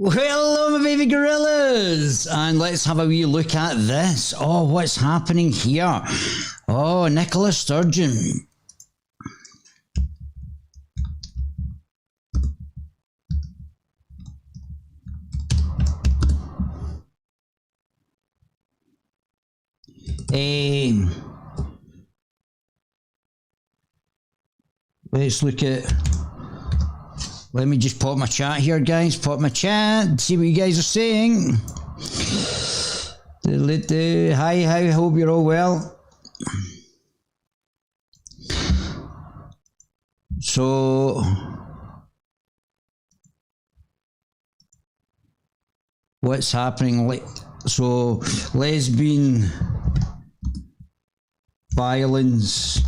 Well, hello my baby gorillas, and let's have a wee look at this. Oh, what's happening here? Oh, Nicola Sturgeon. Let's look at... Let me just pop my chat here, guys. Pop my chat. See what you guys are saying. Hi, I hope you're all well. So... what's happening? So, lesbian violence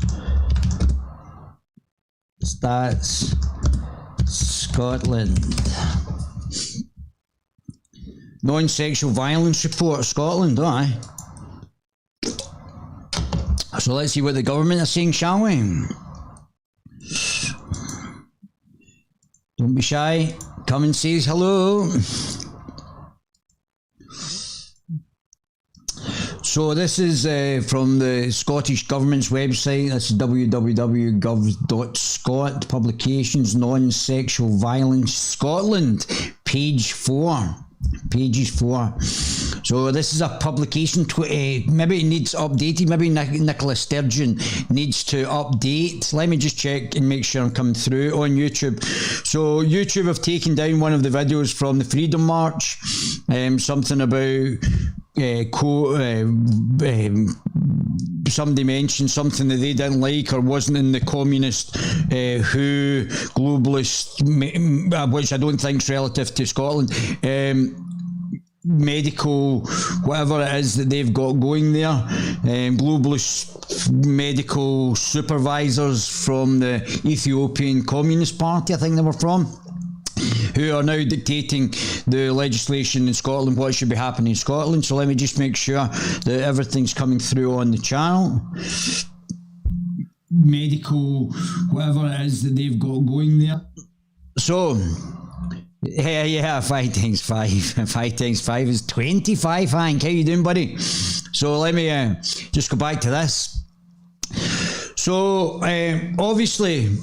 stats Scotland. Non-sexual violence report Scotland, aye. So let's see what the government are saying, shall we? Don't be shy. Come and say hello. So this is from the Scottish Government's website. That's www.gov.scot. Publications, Non-Sexual Violence Scotland, page 4. Pages 4. So this is a publication. Maybe it needs updated. Maybe Nicola Sturgeon needs to update. Let me just check and make sure I'm coming through on YouTube. So YouTube have taken down one of the videos from the Freedom March. Something about... somebody mentioned something that they didn't like or wasn't in the communist WHO globalist, which I don't think is relative to Scotland, medical whatever it is that they've got going there, globalist medical supervisors from the Ethiopian Communist Party, I think they were from, who are now dictating the legislation in Scotland, what should be happening in Scotland. So let me just make sure that everything's coming through on the channel. Medical, whatever it is that they've got going there. So, yeah, 5 times 5. 5 times 5 is 25, Hank. How you doing, buddy? So let me just go back to this. So, obviously...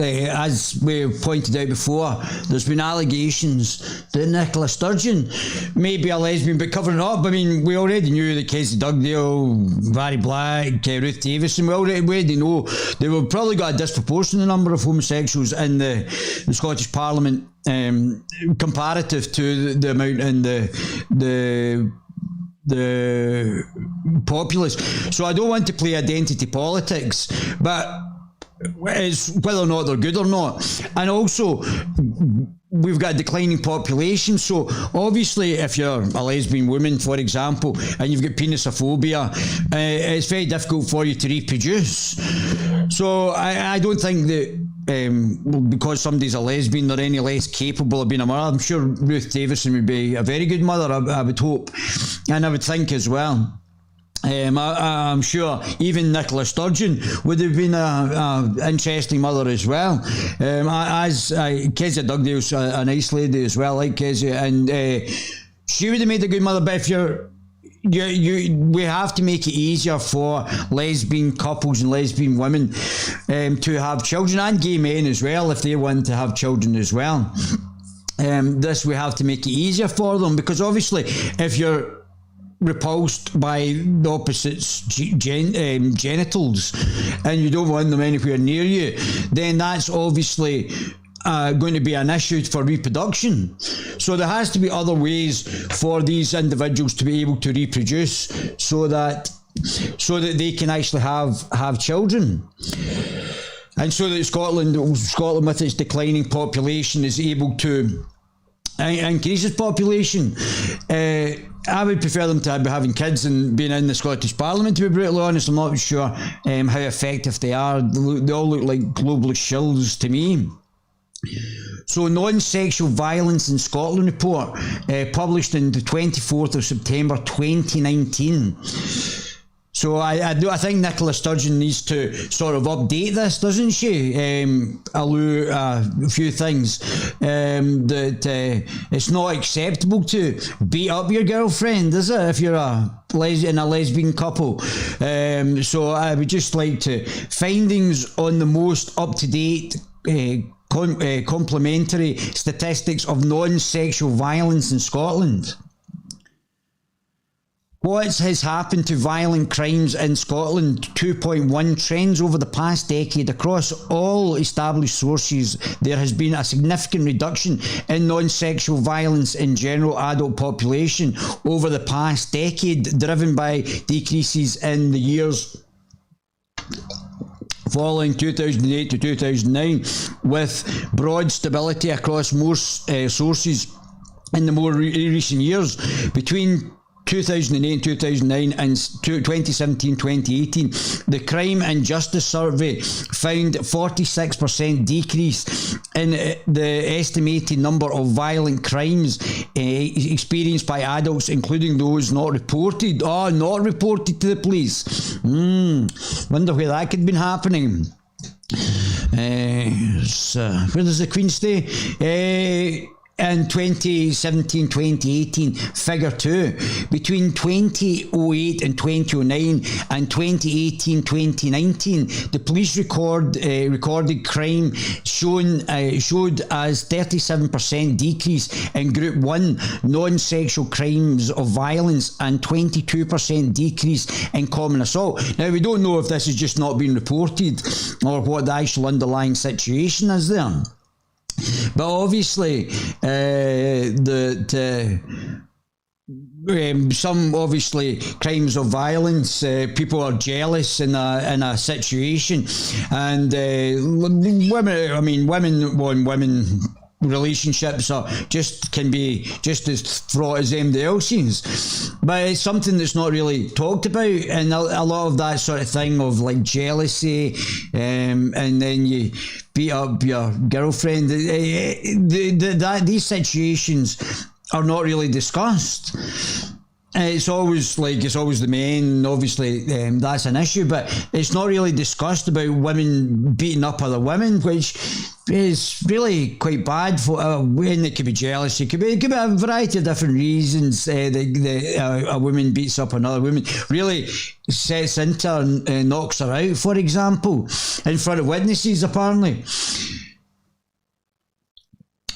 as we pointed out before, there's been allegations that Nicola Sturgeon may be a lesbian, but covering it up. I mean, we already knew that Kezia Dugdale, Barry Black, Ruth Davison, we already know they were probably got a disproportionate number of homosexuals in the Scottish Parliament, comparative to the amount in the populace. So I don't want to play identity politics, but it's whether or not they're good or not. And also, we've got a declining population, so obviously if you're a lesbian woman, for example, and you've got penisophobia, it's very difficult for you to reproduce. So I don't think that because somebody's a lesbian they're any less capable of being a mother. I'm sure Ruth Davison would be a very good mother, I would hope, and I would think as well. I'm sure even Nicola Sturgeon would have been an interesting mother as well. Kezia Dugdale's a nice lady as well, like Kezia, and she would have made a good mother. But if we have to make it easier for lesbian couples and lesbian women to have children, and gay men as well, if they want to have children as well. This we have to make it easier for them, because obviously if you're repulsed by the opposite's genitals and you don't want them anywhere near you, then that's obviously going to be an issue for reproduction. So there has to be other ways for these individuals to be able to reproduce so that they can actually have children. And so that Scotland with its declining population is able to increase its population. I would prefer them to be having kids and being in the Scottish Parliament, to be brutally honest. I'm not sure how effective they are. They all look like globalist shills to me. So, Non-Sexual Violence in Scotland report, published on the 24th of September 2019. So I think Nicola Sturgeon needs to sort of update this, doesn't she? A few things that it's not acceptable to beat up your girlfriend, is it? If you're in a lesbian couple. So I would just like to findings on the most up to date. Complementary statistics of non-sexual violence in Scotland. What has happened to violent crimes in Scotland? 2.1 trends over the past decade. Across all established sources, there has been a significant reduction in non-sexual violence in general adult population over the past decade, driven by decreases in the years following 2008 to 2009, with broad stability across most sources in the more recent years. Between 2008 and 2009 and 2017-2018, the Crime and Justice Survey found 46% decrease in the estimated number of violent crimes experienced by adults, including those not reported. Not reported to the police. Wonder where that could have been happening. Where does the Queen stay? In 2017-2018, figure 2, between 2008 and 2009 and 2018-2019, the police recorded crime showed as 37% decrease in Group 1 non-sexual crimes of violence and 22% decrease in common assault. Now, we don't know if this has just not been reported or what the actual underlying situation is there. But obviously, some obviously crimes of violence, people are jealous in a situation, and women on women relationships can be just as fraught as anybody else's, but it's something that's not really talked about, and a lot of that sort of thing of like jealousy, and then you beat up your girlfriend. These situations are not really discussed. It's always the men, obviously, that's an issue, but it's not really discussed about women beating up other women, which is really quite bad for when it could be jealousy. It could be a variety of different reasons that a woman beats up another woman, really sets into her and knocks her out, for example, in front of witnesses, apparently.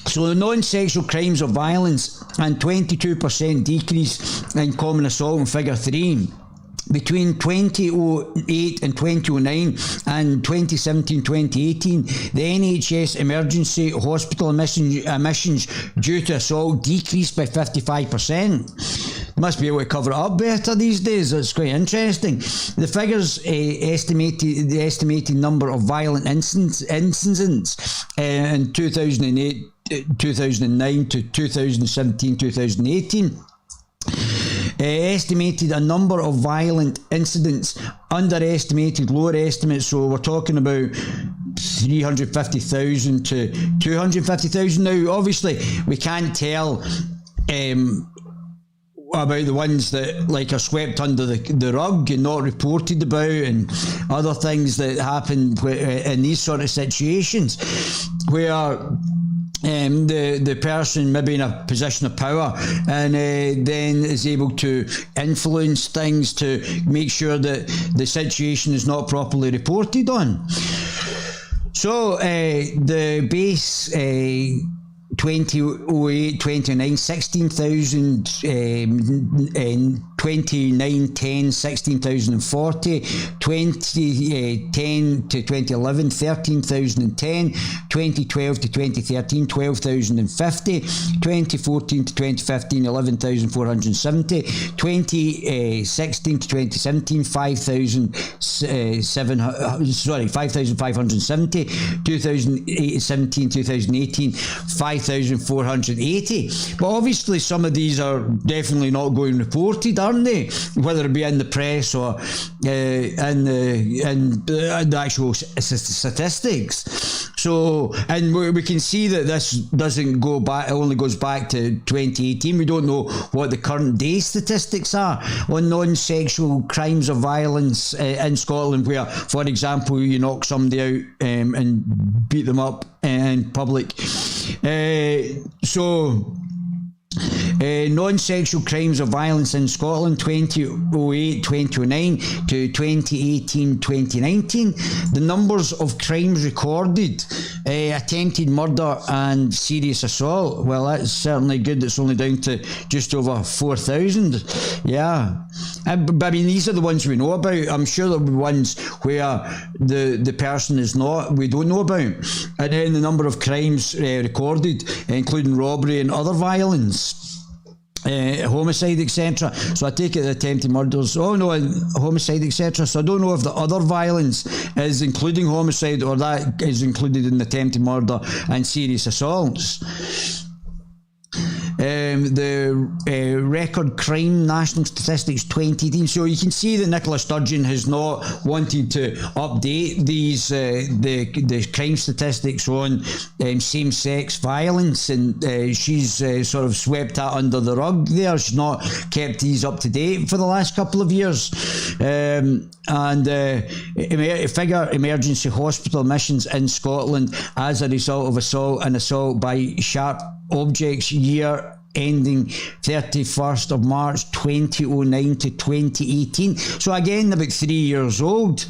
So the non-sexual crimes of violence and 22% decrease in common assault in figure 3. Between 2008 and 2009 and 2017-2018, the NHS emergency hospital admissions due to assault decreased by 55%. They must be able to cover it up better these days. It's quite interesting. The figures estimated the estimated number of violent incidents in 2008, 2009 to 2017-2018. Estimated a number of violent incidents, underestimated lower estimates, so we're talking about 350,000 to 250,000. Now obviously we can't tell about the ones that are swept under the rug and not reported about, and other things that happen in these sort of situations where the person maybe in a position of power and then is able to influence things to make sure that the situation is not properly reported on. So the base 2008, 2009, 16,000, 29, 10, 16,040, 2010 to 2011, 13,010, 2012 to 2013, 12,050, 2014 to 2015, 11,470, 2016 to 2017, 5,570, 2017, 2018, 5,480. But obviously some of these are definitely not going reported, aren't they? Whether it be in the press or in the actual statistics. So, and we can see that this doesn't go back, it only goes back to 2018. We don't know what the current day statistics are on non-sexual crimes of violence in Scotland, where, for example, you knock somebody out and beat them up in public. Non-sexual crimes of violence in Scotland 2008-2009 to 2018-2019. The numbers of crimes recorded: attempted murder and serious assault. Well, that's certainly good. It's only down to just over 4,000. Yeah. But I mean, these are the ones we know about. I'm sure there'll be ones where the person is not, we don't know about. And then the number of crimes recorded, including robbery and other violence. Homicide, etc. So I take it the attempted murders, homicide, etc. So I don't know if the other violence is including homicide or that is included in the attempted murder and serious assaults. The record crime national statistics 2018. So you can see that Nicola Sturgeon has not wanted to update these the crime statistics on same-sex violence, and she's sort of swept that under the rug there. She's not kept these up to date for the last couple of years. Figure emergency hospital admissions in Scotland as a result of assault by sharp objects year ending 31st of March 2009 to 2018. So again, about 3 years old.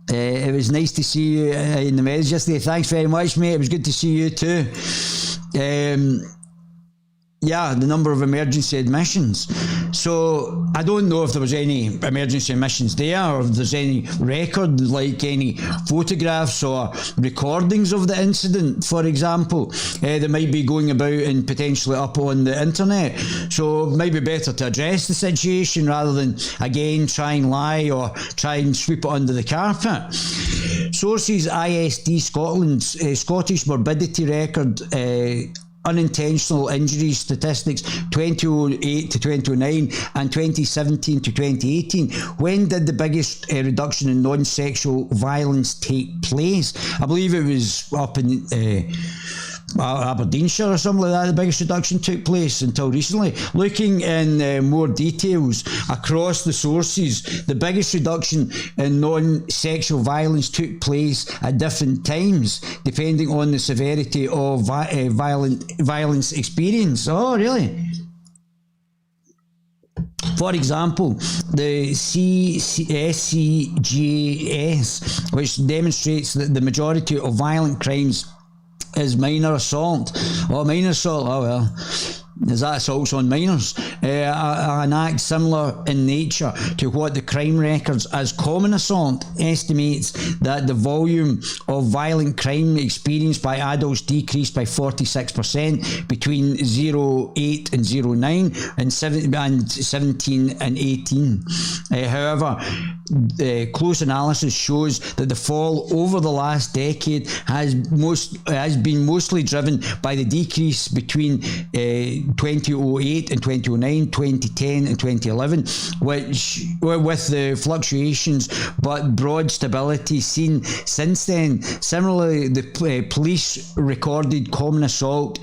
It was nice to see you in the message yesterday. Thanks very much, mate. It was good to see you too. The number of emergency admissions. So I don't know if there was any emergency admissions there, or if there's any record, like any photographs or recordings of the incident, for example, that might be going about and potentially up on the internet. So it might be better to address the situation rather than, again, try and lie or try and sweep it under the carpet. Sources: ISD Scotland's Scottish morbidity record, unintentional injuries statistics 2008 to 2009 and 2017 to 2018. When did the biggest reduction in non-sexual violence take place? I believe it was up in Aberdeenshire or something like that. The biggest reduction took place until recently. Looking in more details across the sources, the biggest reduction in non-sexual violence took place at different times depending on the severity of violence experience. Oh, really? For example, the SCGS, which demonstrates that the majority of violent crimes is minor assault. Minor assault, well, is that assaults on minors? An act similar in nature to what the crime records as common assault estimates that the volume of violent crime experienced by adults decreased by 46% between 08 and 09 and 17 and 18. However, close analysis shows that the fall over the last decade has been mostly driven by the decrease between 2008 and 2009, 2010 and 2011, which with the fluctuations but broad stability seen since then. Similarly, the police recorded common assault.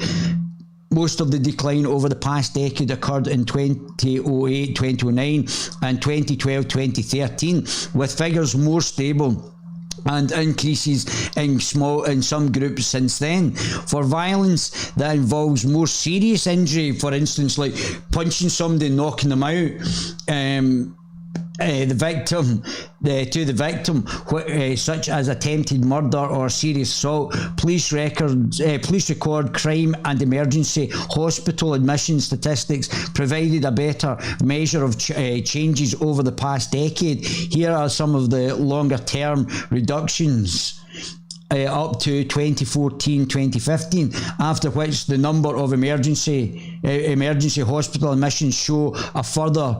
Most of the decline over the past decade occurred in 2008, 2009 and 2012, 2013, with figures more stable and increases in some groups since then. For violence that involves more serious injury, for instance, like punching somebody and knocking them out, the victim, such as attempted murder or serious assault, police record crime and emergency hospital admission statistics provided a better measure of changes over the past decade. Here are some of the longer term reductions. Up to 2014-2015, after which the number of emergency hospital admissions show a further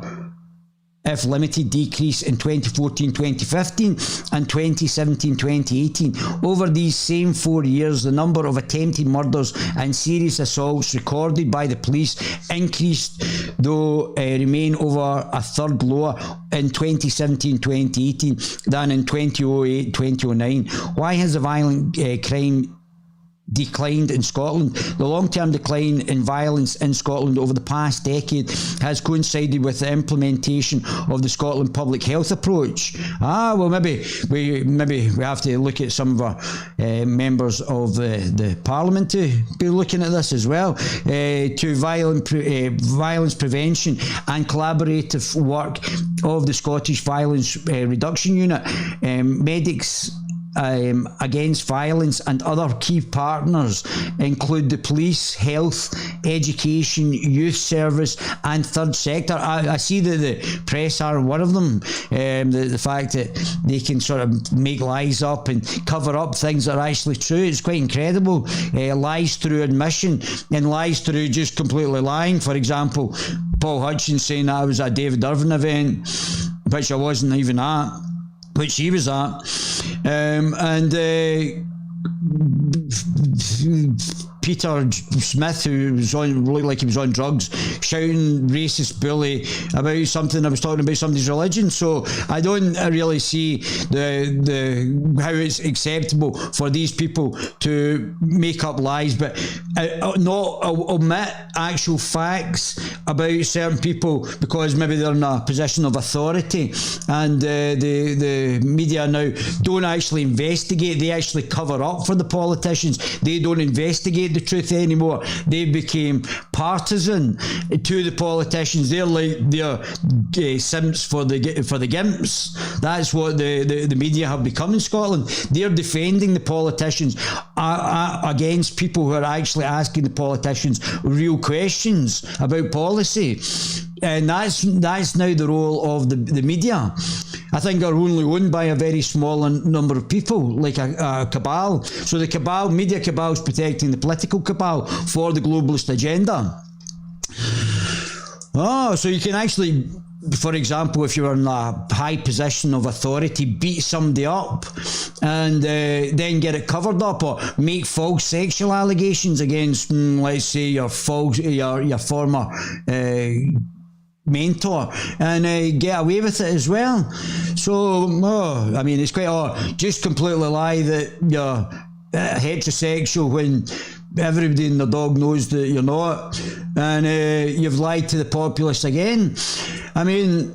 if limited, decrease in 2014-2015 and 2017-2018. Over these same 4 years, the number of attempted murders and serious assaults recorded by the police increased, though remain over a third lower in 2017-2018 than in 2008-2009. Why has the violent crime declined in Scotland? The long-term decline in violence in Scotland over the past decade has coincided with the implementation of the Scotland public health approach. Well, maybe we have to look at some of our members of the Parliament to be looking at this as well. To violence prevention and collaborative work of the Scottish Violence Reduction Unit, Medics Against Violence and other key partners include the police, health, education, youth service and third sector. I see that the press are one of them. The fact that they can sort of make lies up and cover up things that are actually true, it's quite incredible. Lies through admission and lies through just completely lying. For example, Paul Hutchins saying that I was at a David Irvine event, which I wasn't even at, which he was at. Peter Smith, who looked like he was on drugs, shouting racist bully about something. I was talking about somebody's religion. So I don't really see how it's acceptable for these people to make up lies, but not omit actual facts about certain people because maybe they're in a position of authority, and the media now don't actually investigate. They actually cover up for the politicians. They don't investigate the truth anymore. They became partisan to the politicians. They're like their simps for the gimps. That's what the media have become in Scotland. They're defending the politicians against people who are actually asking the politicians real questions about policy. And that's now the role of the media. I think are only owned by a very small number of people, like a cabal. So the media cabal is protecting the political cabal for the globalist agenda. So you can actually, for example, if you're in a high position of authority, beat somebody up and then get it covered up, or make false sexual allegations against, let's say, your former mentor, and get away with it as well. So, I mean, it's quite, just completely lie that you're heterosexual when everybody in the dog knows that you're not, and you've lied to the populace again. I mean,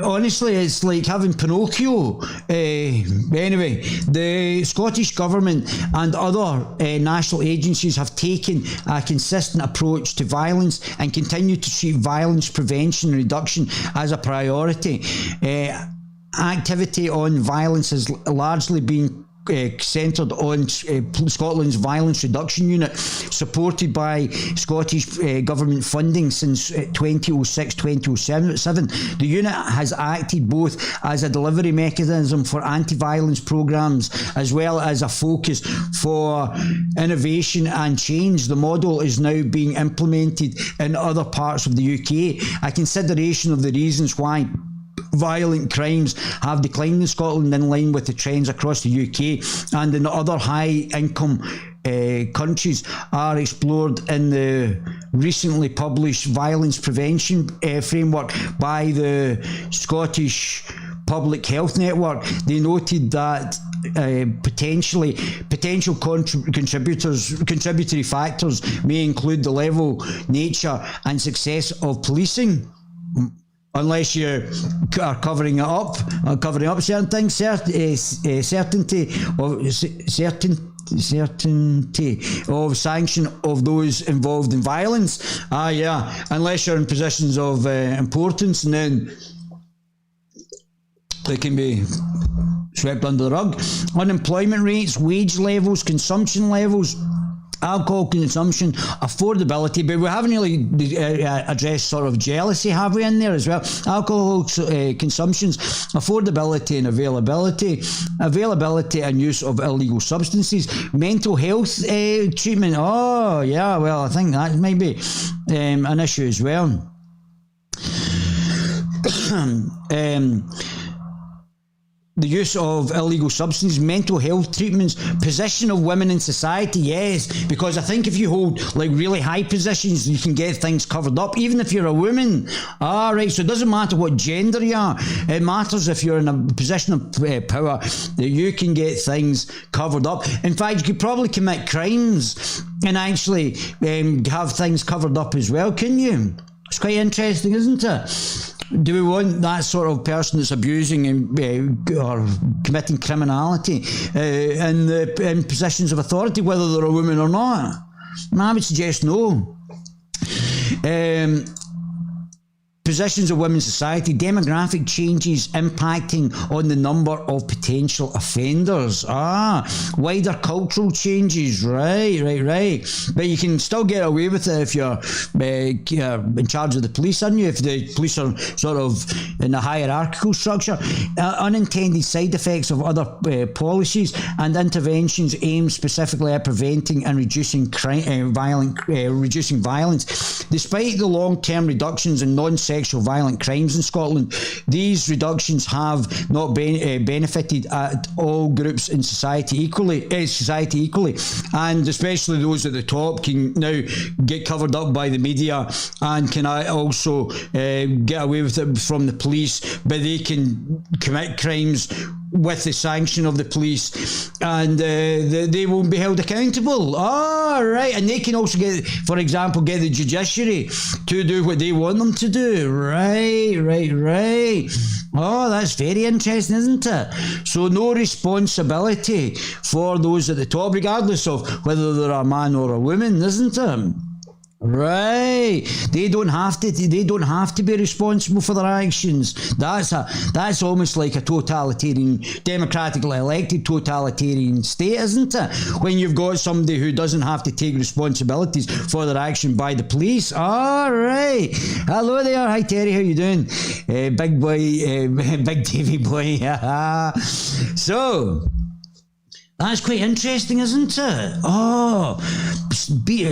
honestly, it's like having Pinocchio. Anyway, the Scottish Government and other national agencies have taken a consistent approach to violence and continue to treat violence prevention and reduction as a priority. Activity on violence has largely been centred on Scotland's Violence Reduction Unit, supported by Scottish government funding since 2006-2007. The unit has acted both as a delivery mechanism for anti-violence programmes as well as a focus for innovation and change. The model is now being implemented in other parts of the UK. A consideration of the reasons why violent crimes have declined in Scotland in line with the trends across the UK and in other high-income countries are explored in the recently published Violence Prevention Framework by the Scottish Public Health Network. They noted that potential contributory factors may include the level, nature and success of policing, unless you are covering up certain things, certainty of sanction of those involved in violence. Unless you're in positions of importance, and then they can be swept under the rug. Unemployment rates, wage levels, consumption levels, alcohol consumption, affordability, but we haven't really addressed sort of jealousy, have we, in there as well? Alcohol consumptions, affordability and availability and use of illegal substances, mental health treatment. I think that might be an issue as well. the use of illegal substances, mental health treatments, position of women in society, yes, because I think if you hold like really high positions, you can get things covered up, even if you're a woman. Right, so it doesn't matter what gender you are, it matters if you're in a position of power, that you can get things covered up. In fact, you could probably commit crimes and actually have things covered up as well, couldn't you? It's quite interesting, isn't it? Do we want that sort of person that's abusing or committing criminality in positions of authority, whether they're a woman or not? I would suggest no. Positions of women's society, demographic changes impacting on the number of potential offenders. Wider cultural changes, right. But you can still get away with it if you're in charge of the police, aren't you? If the police are sort of in a hierarchical structure. Unintended side effects of other policies and interventions aimed specifically at preventing and reducing reducing violence. Despite the long-term reductions in non-sexual violent crimes in Scotland, these reductions have not benefited at all groups in society equally, and especially those at the top can now get covered up by the media and can also get away with it from the police, but they can commit crimes with the sanction of the police, and they won't be held accountable. Right, and they can also get, for example, get the judiciary to do what they want them to do. Right. That's very interesting, isn't it? So no responsibility for those at the top, regardless of whether they're a man or a woman, isn't it? Right, they don't have to be responsible for their actions. That's almost like a totalitarian, democratically elected totalitarian state, isn't it? When you've got somebody who doesn't have to take responsibilities for their action by the police. Right, hello there, hi Terry, how you doing? Big boy, big Davy boy. So that's quite interesting, isn't it?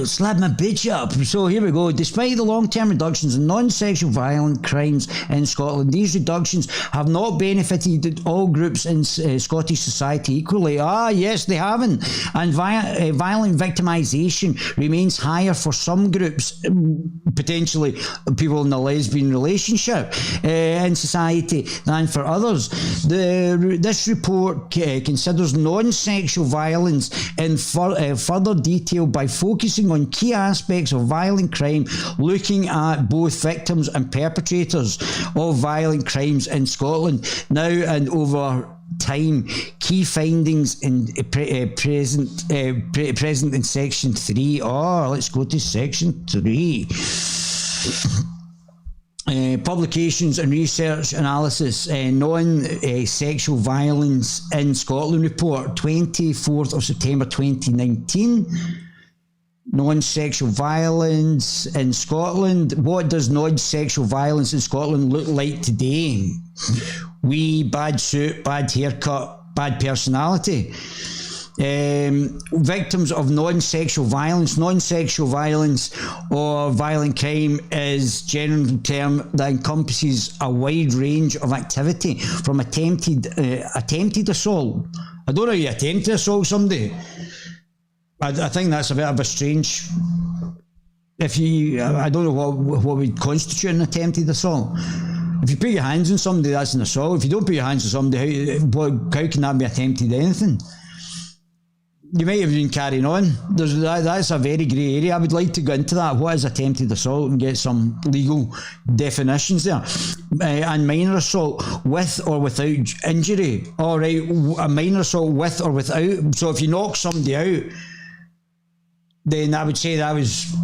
Slap my bitch up. So here we go. Despite the long-term reductions in non-sexual violent crimes in Scotland, these reductions have not benefited all groups in Scottish society equally. Yes, they haven't. And violent victimisation remains higher for some groups, potentially people in a lesbian relationship in society, than for others. This report considers non-sexual violence in further detail by focusing on key aspects of violent crime, looking at both victims and perpetrators of violent crimes in Scotland now and over time. Key findings in present in section 3. Let's go to section 3. Publications and research analysis, non-sexual violence in Scotland report, 24th of September 2019. Non-sexual violence in Scotland. What does non-sexual violence in Scotland look like today? Bad suit, bad haircut, bad personality. Victims of non-sexual violence. Non-sexual violence or violent crime is a general term that encompasses a wide range of activity, from attempted assault. I don't know if you attempt to assault somebody. I think that's a bit of a strange. I don't know what would constitute an attempted assault. If you put your hands on somebody, that's an assault. If you don't put your hands on somebody, how can that be attempted anything? You might have been carrying on. That's a very grey area. I would like to go into that. What is attempted assault, and get some legal definitions there. And minor assault, with or without injury. All right, a minor assault with or without. So if you knock somebody out, then I would say that was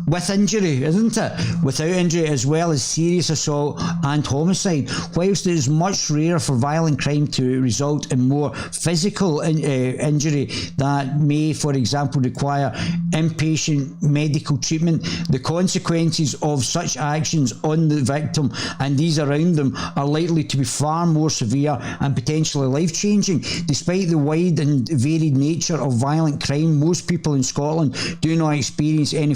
with injury, isn't it? Without injury, as well as serious assault and homicide. Whilst it is much rarer for violent crime to result in more physical injury that may, for example, require inpatient medical treatment, the consequences of such actions on the victim and these around them are likely to be far more severe and potentially life-changing. Despite the wide and varied nature of violent crime, most people in Scotland do not experience any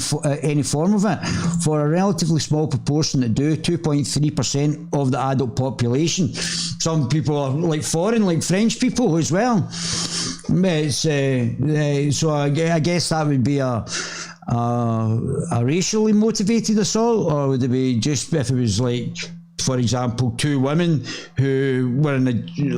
any form of it. For a relatively small proportion that do, 2.3% of the adult population. Some people are like foreign, like French people as well. It's, so I guess that would be a racially motivated assault, or would it be just if it was like, for example, two women who were in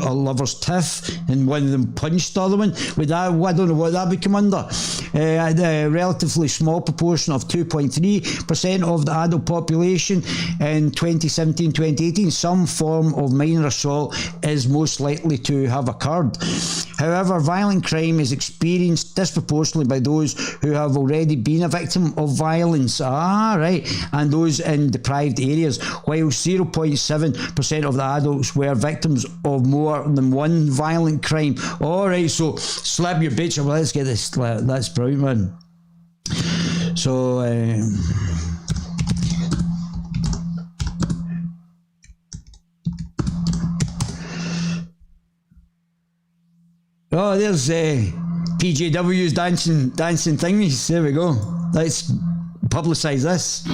a lover's tiff and one of them punched the other one? Would that, I don't know what that would come under. A relatively small proportion of 2.3% of the adult population in 2017-2018, some form of minor assault is most likely to have occurred. However, violent crime is experienced disproportionately by those who have already been a victim of violence. And those in deprived areas, while 0.7% of the adults were victims of more than one violent crime. Alright, so slap your bitch. Well, let's get this. That's brilliant, man. So, oh, there's PJW's dancing thingies. There we go. Let's publicise this.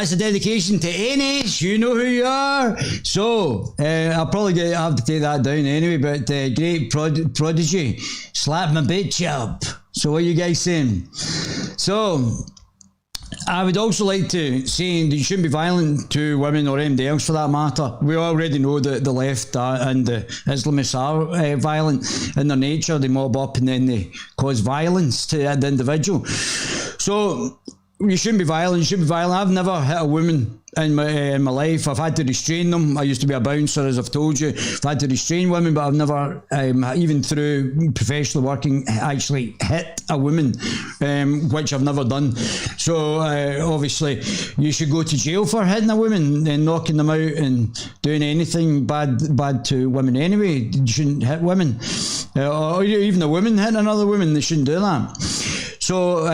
that's a dedication to NS. You know who you are. So I'll probably have to take that down anyway. But great prodigy, slap my bitch up. So what are you guys saying? So I would also like to say that you shouldn't be violent to women or anybody else for that matter. We already know that the left and the Islamists are violent in their nature. They mob up and then they cause violence to the individual. So you shouldn't be violent. You shouldn't be violent. I've never hit a woman in my life. I've had to restrain them. I used to be a bouncer, as I've told you. I've had to restrain women, but I've never, even through professional working, actually hit a woman, which I've never done. So obviously, you should go to jail for hitting a woman and knocking them out and doing anything bad to women anyway. You shouldn't hit women, or even a woman hitting another woman. They shouldn't do that. So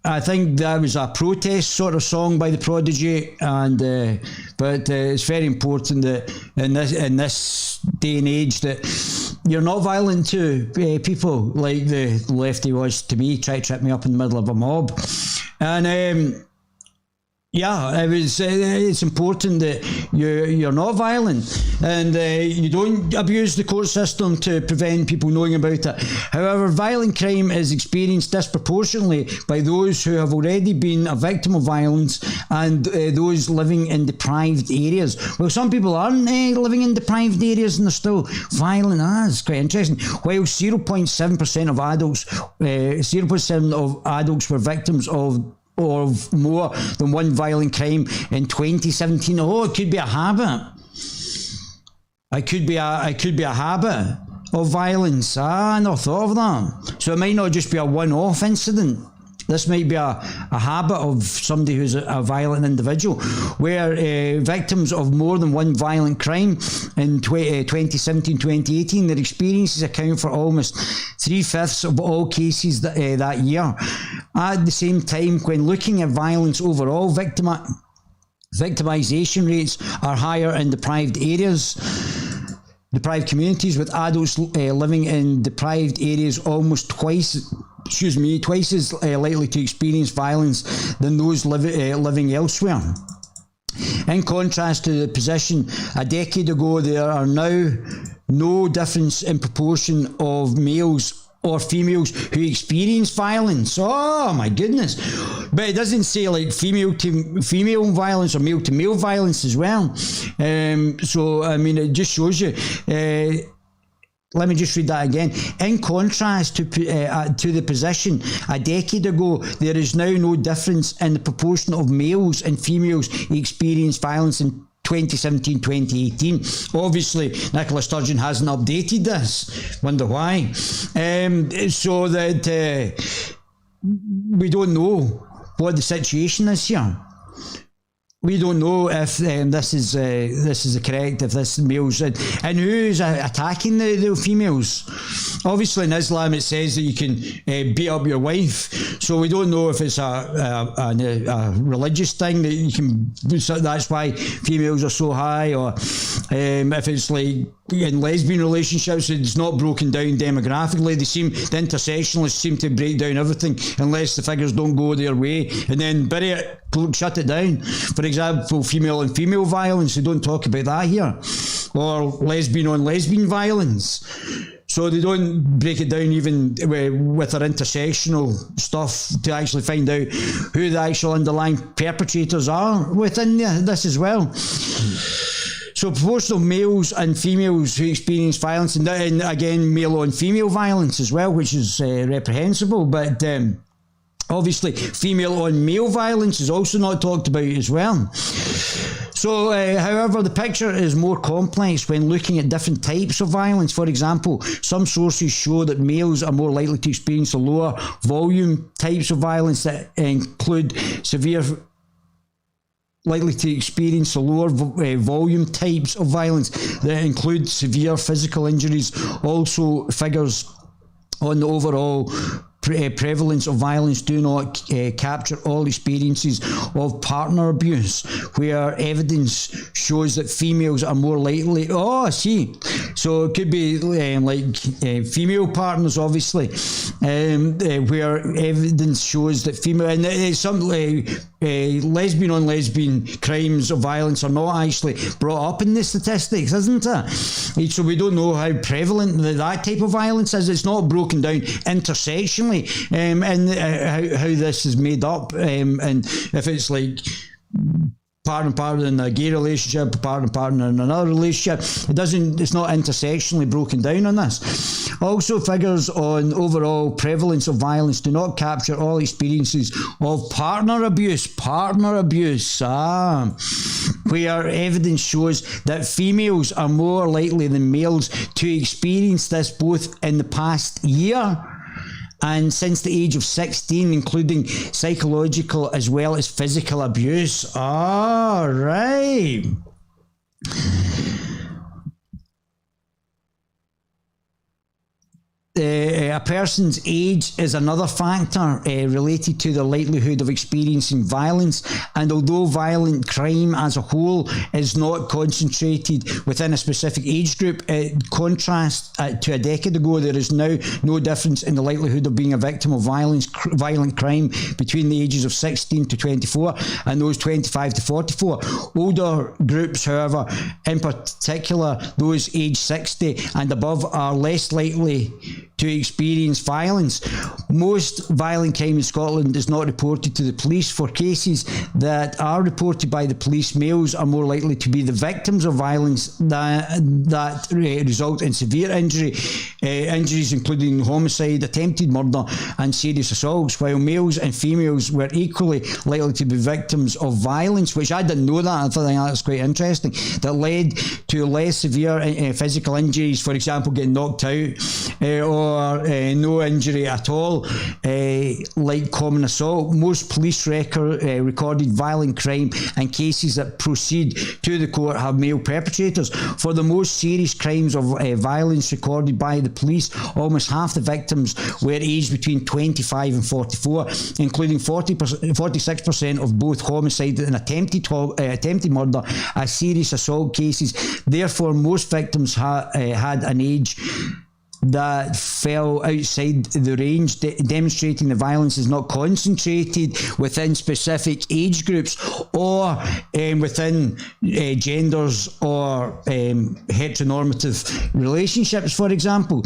I think that was a protest sort of song by the Prodigy, and but it's very important that in this day and age that you're not violent to people like the lefty was to me, try to trip me up in the middle of a mob. And yeah, it's important that you're not violent and you don't abuse the court system to prevent people knowing about it. However, violent crime is experienced disproportionately by those who have already been a victim of violence and those living in deprived areas. Well, some people aren't living in deprived areas and they're still violent. That's quite interesting. While 0.7% of adults, 0.7% of adults were victims of more than one violent crime in 2017. Oh, it could be a habit. It could be a habit of violence. I never thought of that. So it might not just be a one-off incident. This might be a habit of somebody who's a violent individual, where victims of more than one violent crime in 2017-2018, their experiences account for almost 3/5 of all cases that year. At the same time, when looking at violence overall, victimization rates are higher in deprived areas. Deprived communities, with adults living in deprived areas almost twice as likely to experience violence than those living elsewhere. In contrast to the position a decade ago, there are now no difference in proportion of males or females who experience violence. Oh my goodness. But it doesn't say like female to female violence or male to male violence as well. So, I mean, it just shows you. Let me just read that again. In contrast to the position a decade ago, there is now no difference in the proportion of males and females who experience violence in 2017-2018. Obviously, Nicola Sturgeon hasn't updated this. Wonder why. So that we don't know what the situation is here. We don't know if this is correct, if this is males, and who is attacking the females. Obviously, in Islam, it says that you can beat up your wife, so we don't know if it's a religious thing that you can. That's why females are so high, or if it's like in lesbian relationships, it's not broken down demographically. The intersectionalists seem to break down everything unless the figures don't go their way, and then bury it, shut it down. For example, female on female violence, they don't talk about that here, or lesbian on lesbian violence. So they don't break it down even with their intersectional stuff to actually find out who the actual underlying perpetrators are within this as well. So proportion of males and females who experience violence, and again male on female violence as well, which is reprehensible, but obviously female on male violence is also not talked about as well. So, however, the picture is more complex when looking at different types of violence. For example, some sources show that males are more likely to experience the lower volume types of violence that include volume types of violence that include severe physical injuries. Also, figures on the overall prevalence of violence do not capture all experiences of partner abuse, where evidence shows that females are more likely. Oh, I see. So it could be female partners, obviously, where evidence shows that female, and some lesbian on lesbian crimes of violence are not actually brought up in the statistics, isn't it? So we don't know how prevalent that type of violence is. It's not broken down intersectionally, and how this is made up, and if it's like partner in a gay relationship, partner in another relationship. It's not intersectionally broken down on this. Also, figures on overall prevalence of violence do not capture all experiences of partner abuse, where evidence shows that females are more likely than males to experience this both in the past year and since the age of 16, including psychological as well as physical abuse. All right. A person's age is another factor related to the likelihood of experiencing violence, and although violent crime as a whole is not concentrated within a specific age group, in contrast to a decade ago, there is now no difference in the likelihood of being a victim of violent crime between the ages of 16 to 24 and those 25 to 44. Older groups, however, in particular those aged 60 and above, are less likely to experience violence. Most violent crime in Scotland is not reported to the police. For cases that are reported by the police, males are more likely to be the victims of violence that result in severe injuries including homicide, attempted murder and serious assaults, while males and females were equally likely to be victims of violence, which I didn't know that. I think that's quite interesting. That led to less severe physical injuries, for example, getting knocked out, or no injury at all, like common assault. Most police recorded violent crime and cases that proceed to the court have male perpetrators. For the most serious crimes of violence recorded by the police, almost half the victims were aged between 25 and 44, including 46% of both homicide and attempted murder as serious assault cases. Therefore, most victims had an age that fell outside the range, demonstrating the violence is not concentrated within specific age groups or within genders or heteronormative relationships, for example.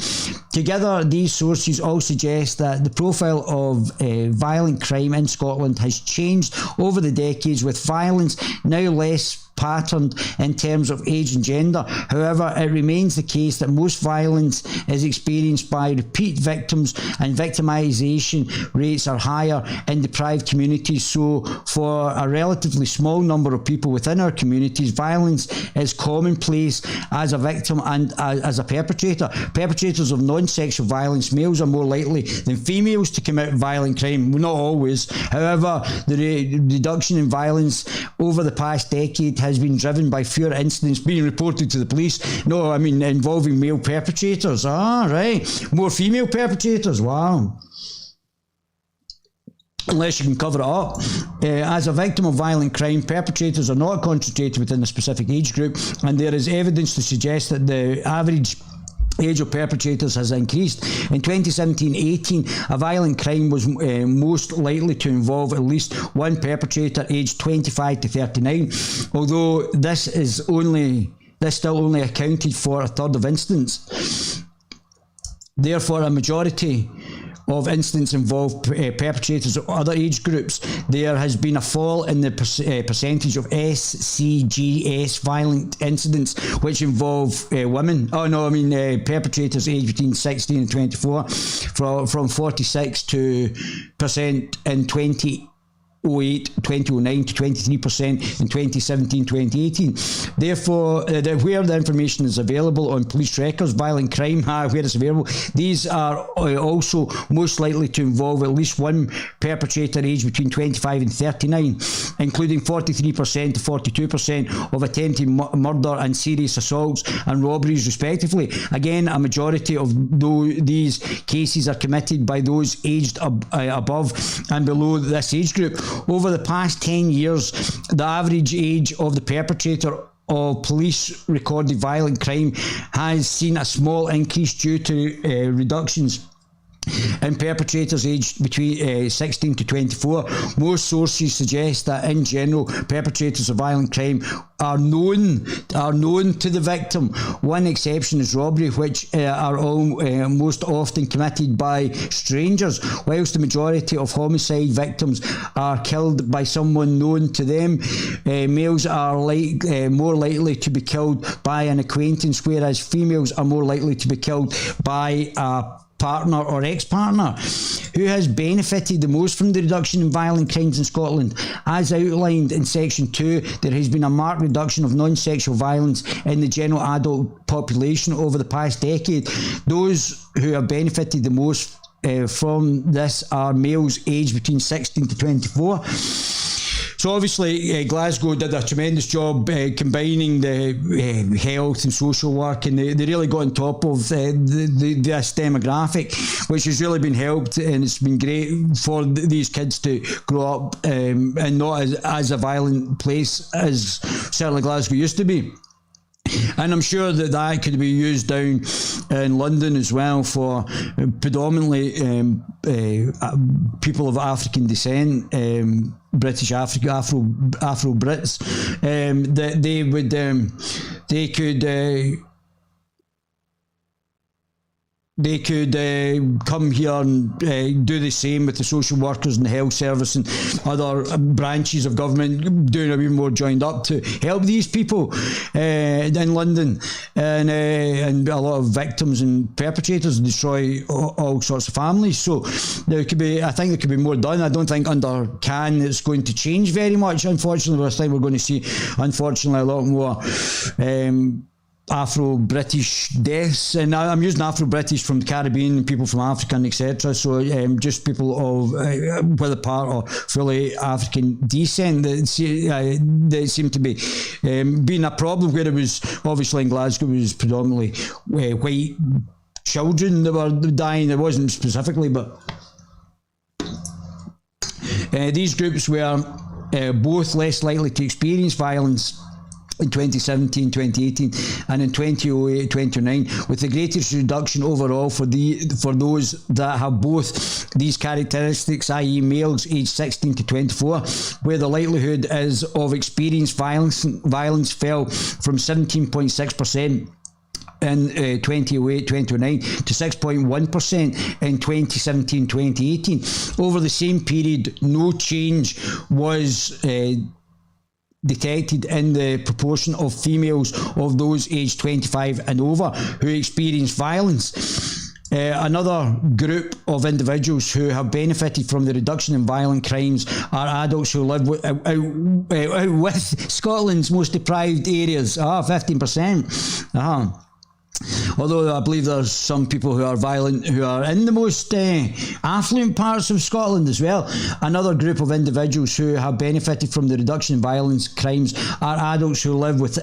Together, these sources all suggest that the profile of violent crime in Scotland has changed over the decades, with violence now less patterned in terms of age and gender. However, it remains the case that most violence is experienced by repeat victims, and victimisation rates are higher in deprived communities. So for a relatively small number of people within our communities, violence is commonplace as a victim and as a perpetrator. Perpetrators of non-sexual violence, males, are more likely than females to commit violent crime. Not always. However, the reduction in violence over the past decade has been driven by fewer incidents being reported to the police. No, I mean involving male perpetrators. Right. More female perpetrators. Wow. Unless you can cover it up. As a victim of violent crime, perpetrators are not concentrated within a specific age group, and there is evidence to suggest that the average age of perpetrators has increased. In 2017-18, a violent crime was most likely to involve at least one perpetrator aged 25 to 39, although this still only accounted for a third of incidents. Therefore, a majority of incidents involve perpetrators of other age groups. There has been a fall in the percentage of SCGS violent incidents which involve women. Perpetrators aged between 16 and 24, from 46% in 2009 to 23% in 2017-2018. Therefore, where the information is available on police records, violent crime, where it's available, these are also most likely to involve at least one perpetrator aged between 25 and 39, including 43% to 42% of attempted murder and serious assaults and robberies, respectively. Again, a majority of these cases are committed by those aged above and below this age group. Over the past 10 years, the average age of the perpetrator of police recorded violent crime has seen a small increase due to reductions and perpetrators aged between 16 to 24. Most sources suggest that in general perpetrators of violent crime are known to the victim. One exception is robbery, which are most often committed by strangers, whilst the majority of homicide victims are killed by someone known to them. Males are more likely to be killed by an acquaintance, whereas females are more likely to be killed by a partner or ex-partner. Who has benefited the most from the reduction in violent crimes in Scotland? As outlined in section 2, there has been a marked reduction of non-sexual violence in the general adult population over the past decade. Those who have benefited the most from this are males aged between 16 to 24. So obviously Glasgow did a tremendous job combining the health and social work, and they really got on top of this demographic, which has really been helped, and it's been great for these kids to grow up and not as a violent place as certainly Glasgow used to be. And I'm sure that could be used down in London as well for predominantly people of African descent, British Afro Brits, that they could come here and do the same with the social workers and the health service and other branches of government, doing a bit more joined up to help these people in London, and a lot of victims and perpetrators destroy all sorts of families. So I think there could be more done. I don't think under Can it's going to change very much. Unfortunately, I think we're going to see, unfortunately, a lot more Afro-British deaths, and I'm using Afro-British from the Caribbean, people from Africa and etc. So just people of whether part or fully African descent that seem to be being a problem, where it was obviously in Glasgow it was predominantly white children that were dying. It wasn't specifically, but these groups were both less likely to experience violence in 2017, 2018 and in 2008, 2009, with the greatest reduction overall for those that have both these characteristics, i.e. males aged 16 to 24, where the likelihood is of experienced violence fell from 17.6% in 2008, 2009 to 6.1% in 2017, 2018. Over the same period, no change was detected in the proportion of females of those aged 25 and over who experience violence. Another group of individuals who have benefited from the reduction in violent crimes are adults who live with Scotland's most deprived areas. 15%. Although I believe there's some people who are violent who are in the most affluent parts of Scotland as well. Another group of individuals who have benefited from the reduction in violence crimes are adults who live with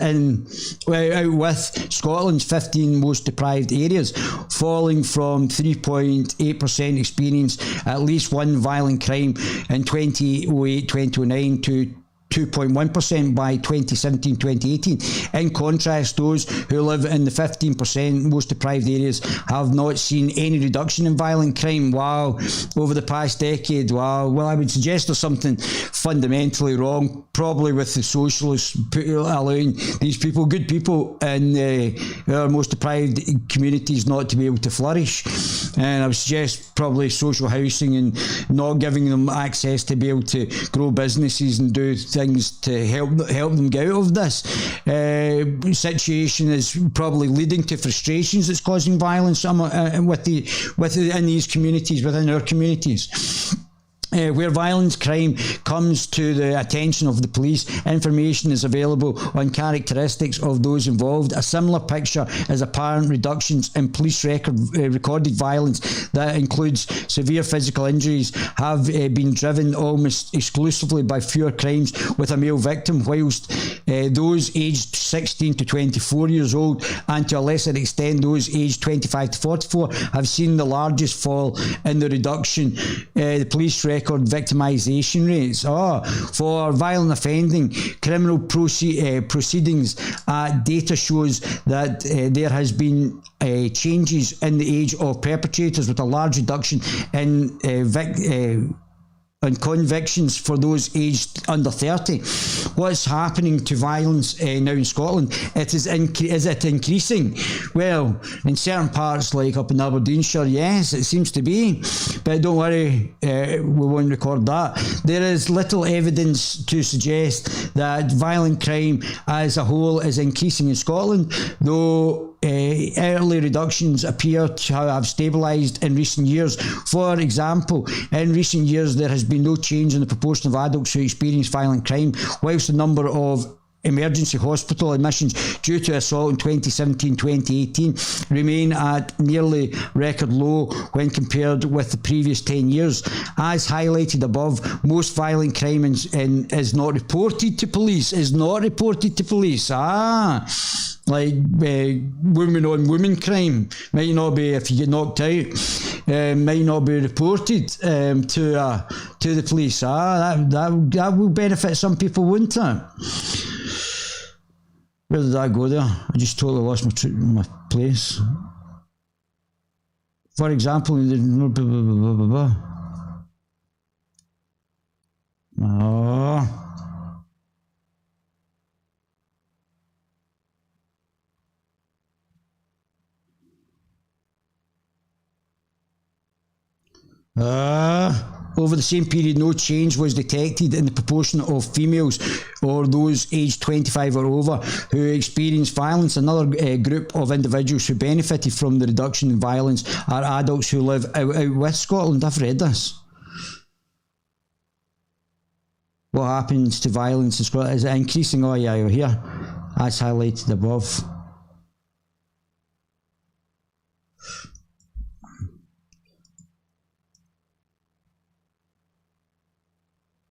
Scotland's 15 most deprived areas, falling from 3.8% experience at least one violent crime in 2008-2009 to 2.1% by 2017-2018. In contrast, those who live in the 15% most deprived areas have not seen any reduction in violent crime. Wow, over the past decade. Wow. Well, I would suggest there's something fundamentally wrong, probably with the socialists allowing these people, good people in our most deprived communities, not to be able to flourish. And I would suggest probably social housing and not giving them access to be able to grow businesses and do things to help them get out of this situation is probably leading to frustrations that's causing violence in these communities, within our communities. Where violent crime comes to the attention of the police, information is available on characteristics of those involved. A similar picture is apparent reductions in police recorded violence that includes severe physical injuries have been driven almost exclusively by fewer crimes with a male victim, whilst those aged 16 to 24 years old, and to a lesser extent those aged 25 to 44, have seen the largest fall in the reduction the police record victimisation rates. For violent offending criminal proceedings, data shows that there has been changes in the age of perpetrators, with a large reduction in convictions for those aged under 30. What's happening to violence now in Scotland? Is it increasing? Well, in certain parts, like up in Aberdeenshire, yes, it seems to be. But don't worry, we won't record that. There is little evidence to suggest that violent crime as a whole is increasing in Scotland, though early reductions appear to have stabilised in recent years. For example, in recent years there has been no change in the proportion of adults who experience violent crime, whilst the number of emergency hospital admissions due to assault in 2017-2018 remain at nearly record low when compared with the previous 10 years. As highlighted above, most violent crime is not reported to police. Like woman on woman crime might not be, if you get knocked out, might not be reported to the police. That will benefit some people, wouldn't it? Where did I go there? I just totally lost my place. For example, over the same period, no change was detected in the proportion of females or those aged 25 or over who experienced violence. Another group of individuals who benefited from the reduction in violence are adults who live out with Scotland. I've read this. What happens to violence in Scotland? Is it increasing? Oh yeah, you're here. As highlighted above.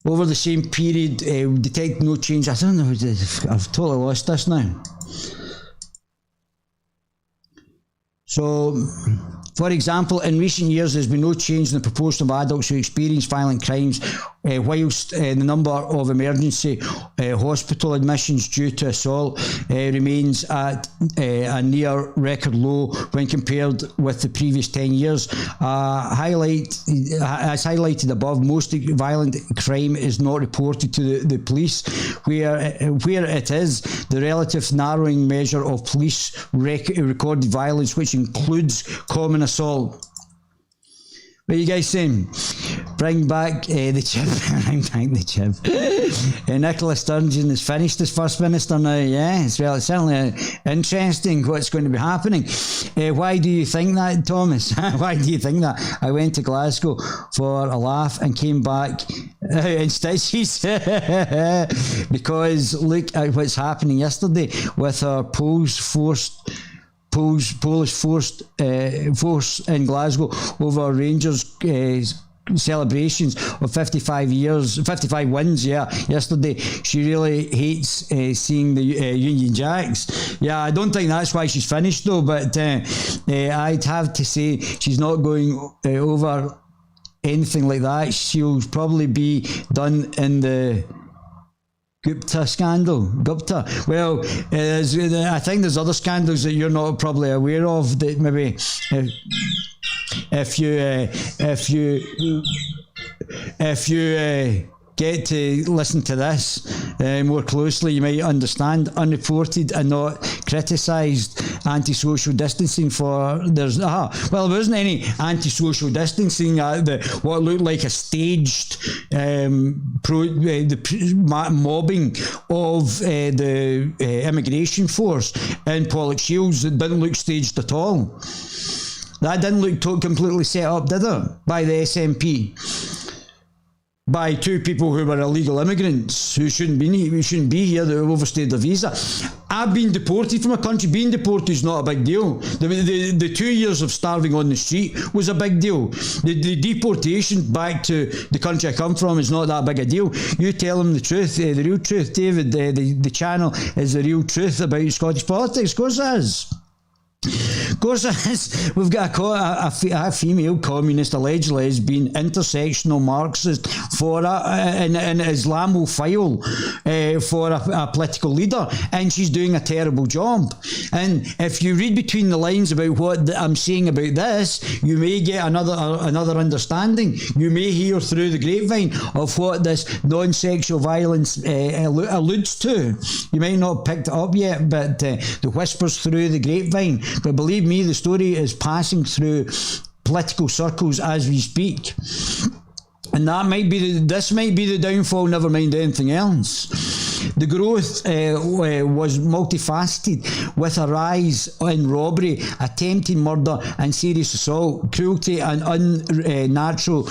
Over the same period, we detect no change. I don't know, I've totally lost this now. So, for example, in recent years, there's been no change in the proportion of adults who experience violent crimes, whilst the number of emergency hospital admissions due to assault remains at a near record low when compared with the previous 10 years. As highlighted above, most violent crime is not reported to the police. Where it is, the relative narrowing measure of police recorded violence, which includes common assault. What are you guys saying? Bring back the chip. Bring back the chip. Nicola Sturgeon has finished as First Minister now, yes. Well, it's certainly interesting what's going to be happening. Why do you think that, Thomas? Why do you think that? I went to Glasgow for a laugh and came back in stitches. Because look at what's happening yesterday with our Polish force in Glasgow over Rangers celebrations of 55 wins, yesterday. She really hates seeing the Union Jacks. Yeah, I don't think that's why she's finished though, but I'd have to say she's not going over anything like that. She'll probably be done in the Gupta scandal. Well, I think there's other scandals that you're not probably aware of that maybe if you get to listen to this more closely, you might understand. Unreported and not criticised anti-social distancing there wasn't any anti-social distancing at what looked like a staged mobbing of the immigration force in Pollokshields. That didn't look staged at all. That didn't look completely set up, did it, by the SNP? by two people who were illegal immigrants who shouldn't be here, that have overstayed their visa. I've been deported from a country. Being deported is not a big deal. The 2 years of starving on the street was a big deal. The deportation back to the country I come from is not that big a deal. You tell them the truth, the real truth, David. The channel is the real truth about Scottish politics. Of course it is. Of course it is. We've got a female communist, alleged lesbian, intersectional Marxist for an Islamophile for a political leader, and she's doing a terrible job. And if you read between the lines about what I'm saying about this, you may get another understanding. You may hear through the grapevine of what this non-sexual violence alludes to. You might not have picked it up yet, but the whispers through the grapevine. But believe me, the story is passing through political circles as we speak. And this might be the downfall, never mind anything else. The growth was multifaceted, with a rise in robbery, attempted murder and serious assault, cruelty and unnatural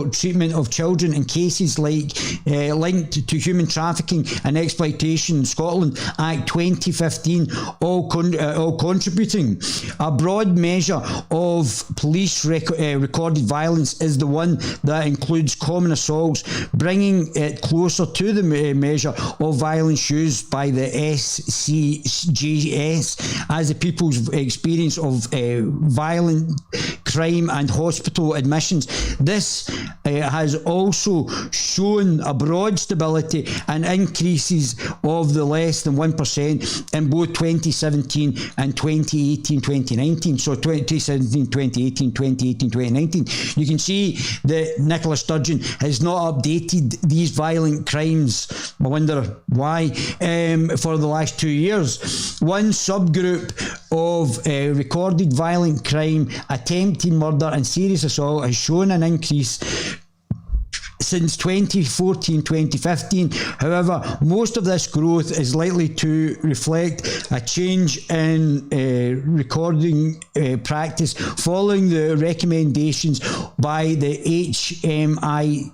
treatment of children in cases like linked to human trafficking and exploitation in Scotland Act 2015, all contributing. A broad measure of police recorded violence is the one that includes common assaults, bringing it closer to the measure of violence used by the SCGS as the people's experience of violent crime and hospital admissions. This has also shown a broad stability and increases of the less than 1% in both 2017 and 2018-2019. So 2017-2018, 2018-2019. You can see that Nicola Sturgeon has not updated these violent crimes. I wonder why, for the last 2 years. One subgroup of recorded violent crime, attempted murder and serious assault has shown an increase since 2014-2015. However, most of this growth is likely to reflect a change in recording practice following the recommendations by the HMICS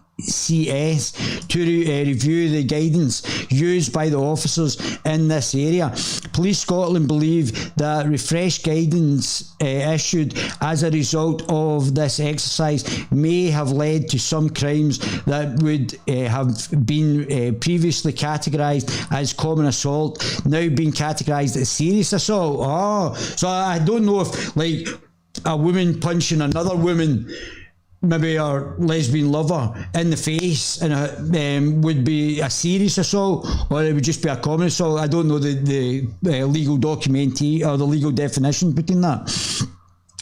to review the guidance used by the officers in this area. Police Scotland believe that refreshed guidance issued as a result of this exercise may have led to some crimes that would have been previously categorised as common assault now being categorised as serious assault. So I don't know if, like, a woman punching another woman, maybe our lesbian lover, in the face, and would be a serious assault, or it would just be a common assault. I don't know the legal documentary or the legal definition between that.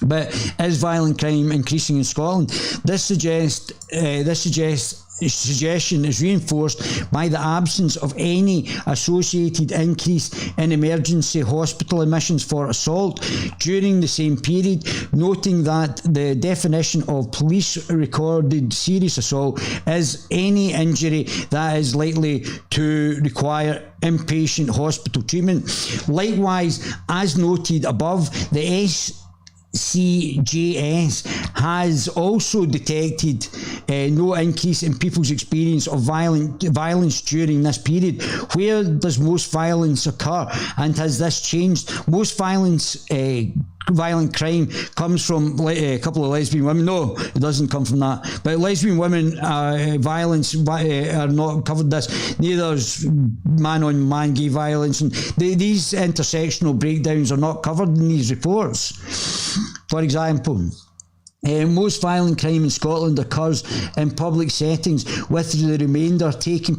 But is violent crime increasing in Scotland? This suggestion is reinforced by the absence of any associated increase in emergency hospital admissions for assault during the same period, noting that the definition of police recorded serious assault is any injury that is likely to require inpatient hospital treatment. Likewise, as noted above, the SCGS has also detected no increase in people's experience of violence during this period. Where does most violence occur, and has this changed? Most violent crime comes from a couple of lesbian women. No, it doesn't come from that. But lesbian women violence are not covered this. Neither is man-on-man gay violence. And these intersectional breakdowns are not covered in these reports. For example, most violent crime in Scotland occurs in public settings, with the remainder taking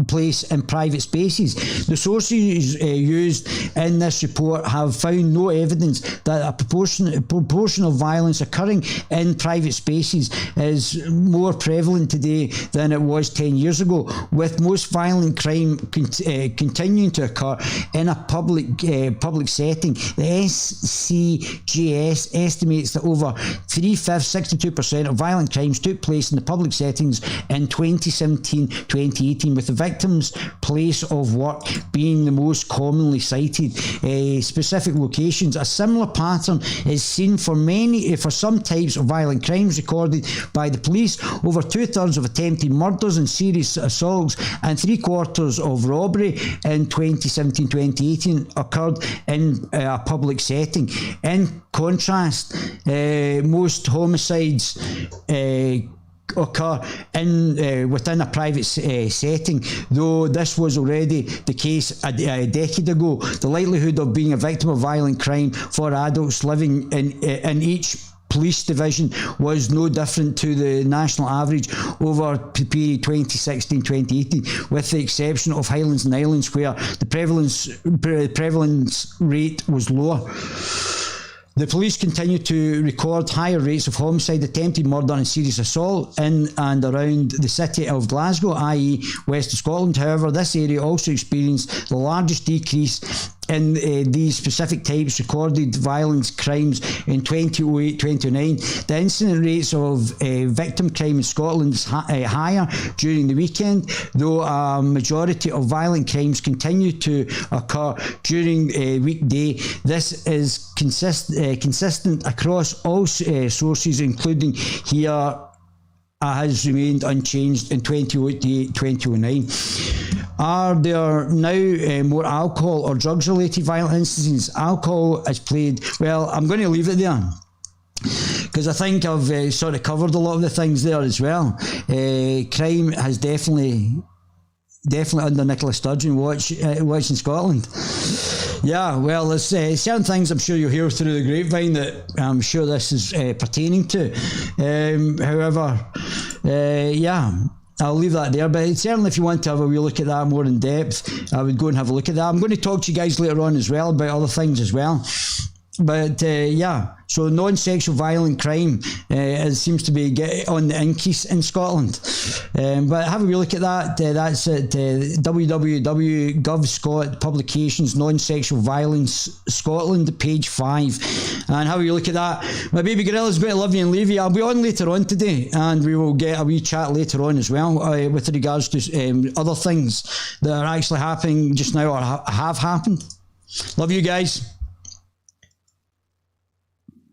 place in private spaces. The sources used in this report have found no evidence that a proportion of violence occurring in private spaces is more prevalent today than it was 10 years ago, with most violent crime continuing to occur in a public setting. The SCGS estimates that over 3 3/5, 62% of violent crimes took place in the public settings in 2017-2018, with the victim's place of work being the most commonly cited specific locations. A similar pattern is seen for some types of violent crimes recorded by the police. Over 2/3 of attempted murders and serious assaults and 3/4 of robbery in 2017-2018 occurred in a public setting. In contrast, most homicides occur within a private setting. Though this was already the case a decade ago, the likelihood of being a victim of violent crime for adults living in each police division was no different to the national average over the period 2016-2018, with the exception of Highlands and Islands, where the prevalence rate was lower. The police continue to record higher rates of homicide, attempted murder and serious assault in and around the city of Glasgow, i.e. west of Scotland. However, this area also experienced the largest decrease in these specific types recorded violence crimes in 2008-2009. The incident rates of victim crime in Scotland is higher during the weekend, though a majority of violent crimes continue to occur during weekday. This is consistent across all sources, including here has remained unchanged in 2008-2009. Are there now more alcohol or drugs related violent incidents? Alcohol has played, well, I'm going to leave it there, because I think I've sort of covered a lot of the things there as well. Crime has definitely under Nicola Sturgeon watch in Scotland. Yeah, well, there's certain things I'm sure you'll hear through the grapevine that I'm sure this is pertaining to. However, yeah, I'll leave that there. But certainly if you want to have a wee look at that more in depth, I would go and have a look at that. I'm going to talk to you guys later on as well about other things as well. But yeah, so non-sexual violent crime it seems to be on the increase in Scotland. But have a wee look at that. That's at www.gov.scot publications non-sexual violence Scotland, page 5. And have a wee look at that. My baby Gorilla's going to love you and leave you. I'll be on later on today, and we will get a wee chat later on as well with regards to other things that are actually happening just now or have happened. Love you guys.